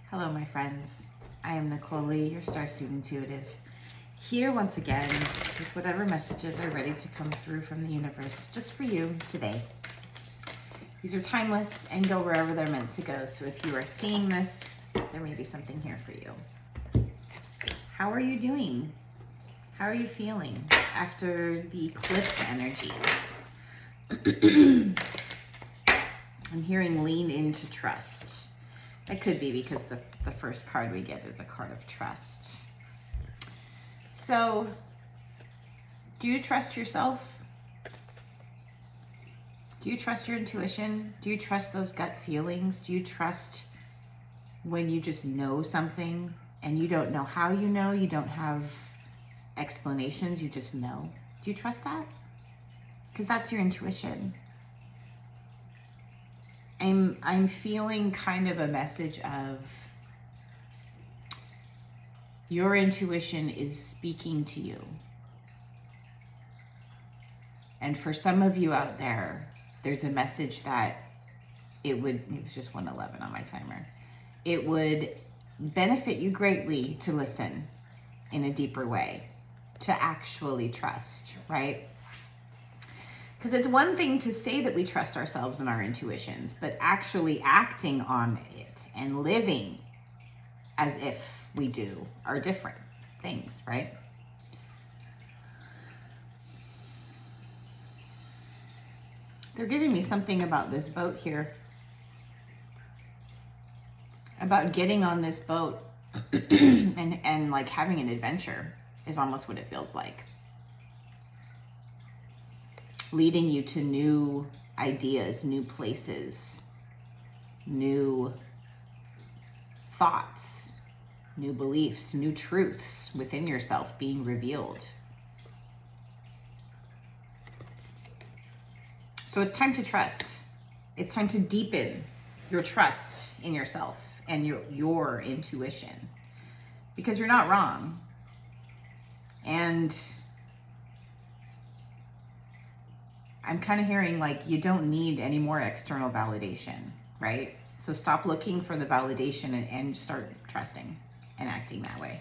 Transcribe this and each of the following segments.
Hello, my friends. I am Nichole Lee, your Starseed intuitive, here once again with whatever messages are ready to come through from the universe just for you today. These are timeless and go wherever they're meant to go. So if you are seeing this, there may be something here for you. How are you doing? How are you feeling after the eclipse energies? I'm hearing lean into trust. That could be because the first card we get is a card of trust. So, do you trust yourself? Do you trust your intuition? Do you trust those gut feelings? Do you trust when you just know something and you don't know how you know, you don't have explanations, you just know? Do you trust that? Because that's your intuition. I'm feeling kind of a message of your intuition is speaking to you. And for some of you out there, there's a message that it's just 111 on my timer. It would benefit you greatly to listen in a deeper way, to actually trust, right? Because it's one thing to say that we trust ourselves and our intuitions, but actually acting on it and living as if we do are different things, right? They're giving me something about this boat here, about getting on this boat and like having an adventure is almost what it feels like. Leading you to new ideas, new places, new thoughts, new beliefs, new truths within yourself being revealed. So it's time to trust. It's time to deepen your trust in yourself and your intuition, because you're not wrong. And I'm kind of hearing like you don't need any more external validation, right? So stop looking for the validation and start trusting and acting that way,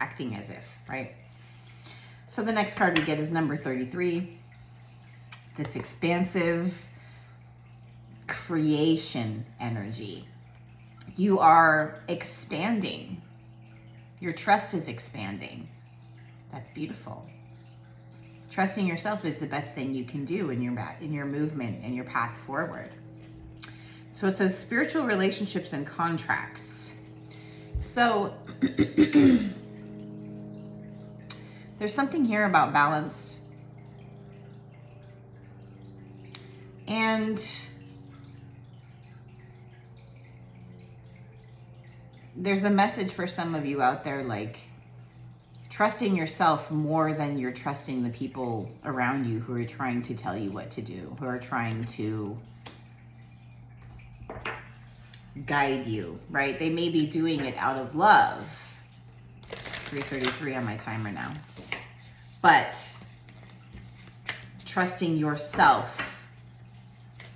acting as if, right? So the next card we get is number 33, this expansive creation energy. You are expanding. Your trust is expanding. That's beautiful. Trusting yourself is the best thing you can do in your movement and your path forward. So it says spiritual relationships and contracts. So there's something here about balance. And there's a message for some of you out there, like trusting yourself more than you're trusting the people around you who are trying to tell you what to do, who are trying to guide you, right? They may be doing it out of love. 3:33 on my timer now. But trusting yourself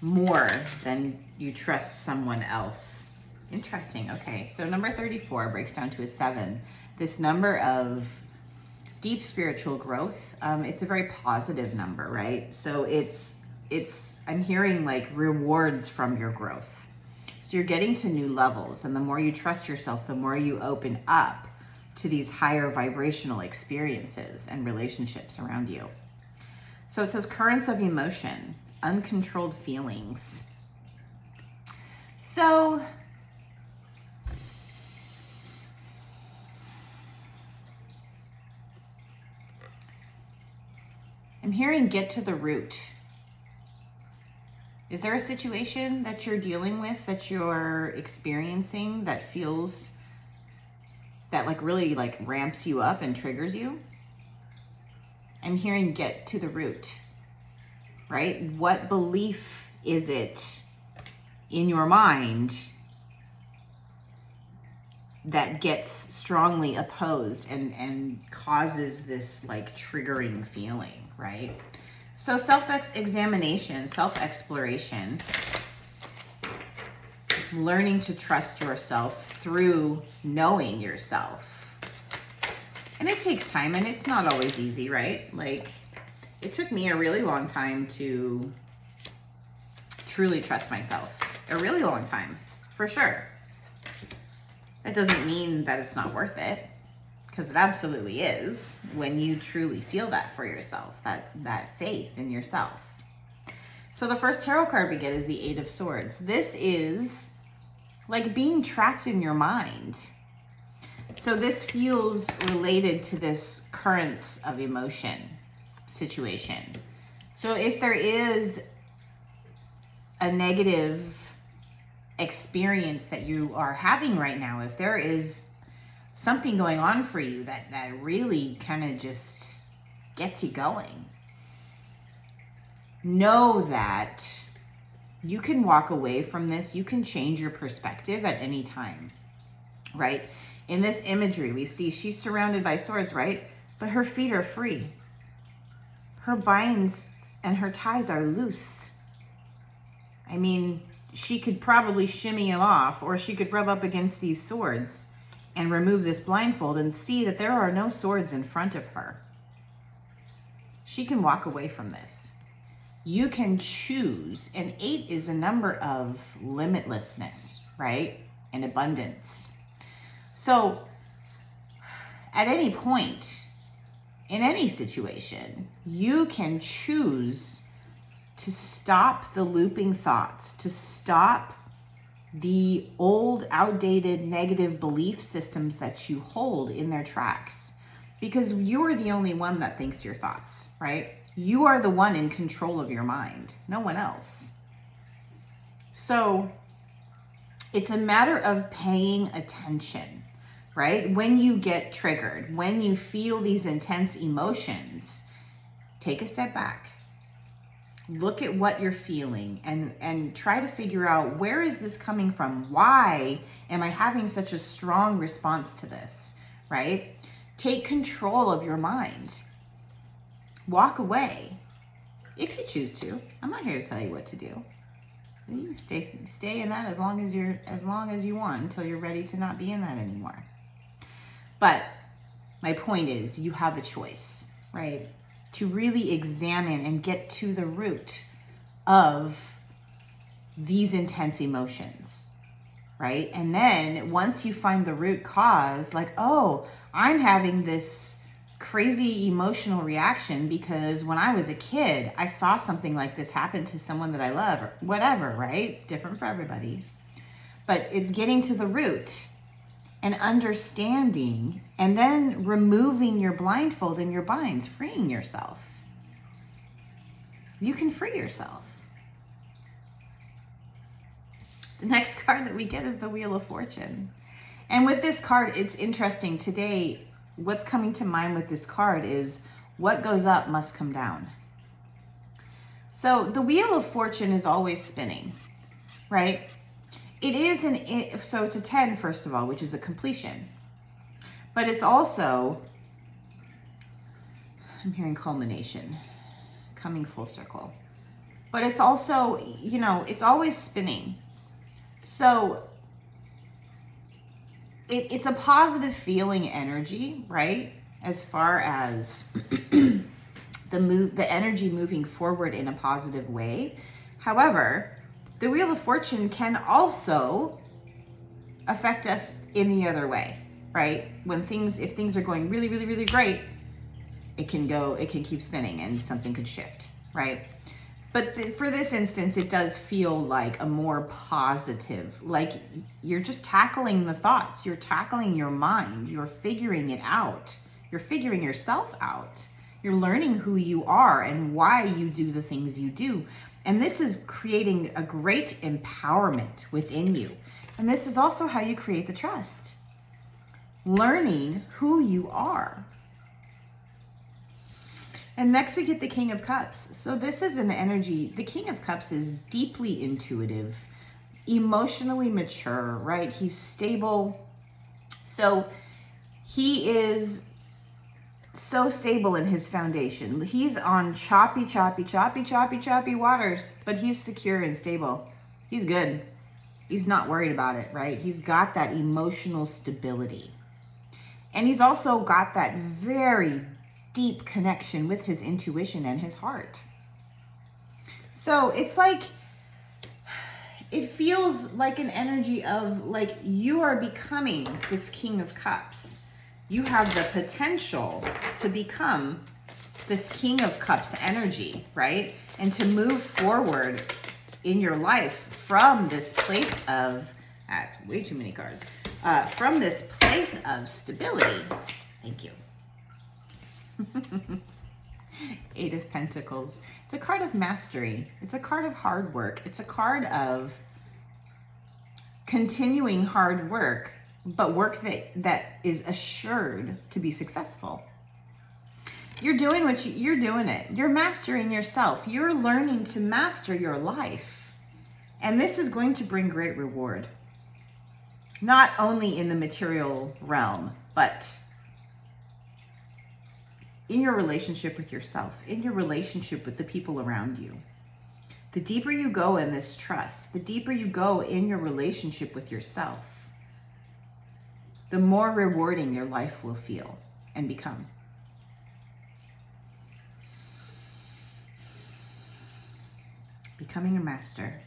more than you trust someone else. Interesting. Okay, so number 34 breaks down to a 7. This number of deep spiritual growth, it's a very positive number, right? So I'm hearing like rewards from your growth. So you're getting to new levels, and the more you trust yourself, the more you open up to these higher vibrational experiences and relationships around you. So it says currents of emotion, uncontrolled feelings. So I'm hearing get to the root. Is there a situation that you're dealing with, that you're experiencing, that feels, that like really like ramps you up and triggers you? I'm hearing get to the root, right? What belief is it in your mind that gets strongly opposed and causes this like triggering feeling, right? So self-examination, self-exploration learning to trust yourself through knowing yourself. And it takes time, and it's not always easy, right? Like, it took me a really long time to truly trust myself. A really long time, for sure. That doesn't mean that it's not worth it, because it absolutely is when you truly feel that for yourself, that faith in yourself. So the first tarot card we get is the Eight of Swords. This is like being trapped in your mind. So this feels related to this currents of emotion situation. So if there is a negative experience that you are having right now, if there is something going on for you that really kind of just gets you going, know that you can walk away from this. You can change your perspective at any time, right? In this imagery, we see she's surrounded by swords, right? But her feet are free. Her binds and her ties are loose. I mean, she could probably shimmy them off, or she could rub up against these swords and remove this blindfold and see that there are no swords in front of her. She can walk away from this. You can choose, and 8 is a number of limitlessness, right? And abundance. So at any point, in any situation, you can choose to stop the looping thoughts, to stop the old, outdated, negative belief systems that you hold in their tracks. Because you are the only one that thinks your thoughts, right? You are the one in control of your mind, no one else. So it's a matter of paying attention, right? When you get triggered, when you feel these intense emotions, take a step back. Look at what you're feeling and try to figure out, where is this coming from? Why am I having such a strong response to this, right? Take control of your mind. Walk away if you choose to. I'm not here to tell you what to do. You stay in that as long as you want, until you're ready to not be in that anymore. But my point is, you have a choice, right? To really examine and get to the root of these intense emotions, right? And then once you find the root cause, like, oh, I'm having this crazy emotional reaction because when I was a kid, I saw something like this happen to someone that I love, or whatever, right? It's different for everybody. But it's getting to the root and understanding, and then removing your blindfold and your binds, freeing yourself. You can free yourself. The next card that we get is the Wheel of Fortune. And with this card, it's interesting. Today, what's coming to mind with this card is, what goes up must come down. So the Wheel of Fortune is always spinning, right? It is so it's a 10, first of all, which is a completion. But it's also, I'm hearing culmination, coming full circle. But it's also, it's always spinning. So it's a positive feeling energy, right? As far as the energy moving forward in a positive way. However, the Wheel of Fortune can also affect us in the other way, right? If things are going really, really, really great, it can keep spinning and something could shift, right? But for this instance, it does feel like a more positive, like you're just tackling the thoughts, you're tackling your mind, you're figuring it out, you're figuring yourself out, you're learning who you are and why you do the things you do. And this is creating a great empowerment within you. And this is also how you create the trust. Learning who you are. And next we get the King of Cups. So this is an energy, the King of Cups is deeply intuitive, emotionally mature, right? He's stable. So he is so stable in his foundation. He's on choppy waters, but he's secure and stable. He's good. He's not worried about it, right? He's got that emotional stability. And he's also got that very deep connection with his intuition and his heart. So it's like, it feels like an energy of like you are becoming this King of Cups. You have the potential to become this King of Cups energy, right? And to move forward in your life from this place of, that's way too many cards, from this place of stability. Thank you. Eight of Pentacles. It's a card of mastery. It's a card of hard work. It's a card of continuing hard work, but work that is assured to be successful. You're doing you're doing it. You're mastering yourself. You're learning to master your life. And this is going to bring great reward. Not only in the material realm, but in your relationship with yourself, in your relationship with the people around you. The deeper you go in this trust, the deeper you go in your relationship with yourself, the more rewarding your life will feel and become. Becoming a master.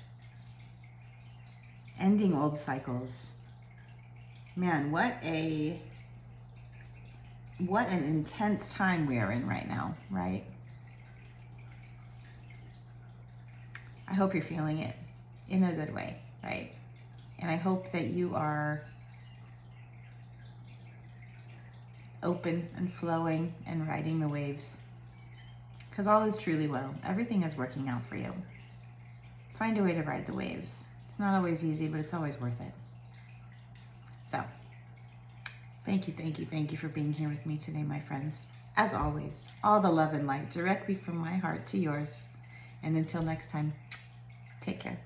Ending old cycles. Man, what an intense time we are in right now, right? I hope you're feeling it in a good way, right? And I hope that you are open and flowing and riding the waves, because all is truly well. Everything is working out for you. Find a way to ride the waves. It's not always easy, but it's always worth it. So, thank you for being here with me today, my friends. As always, all the love and light directly from my heart to yours. And until next time, take care.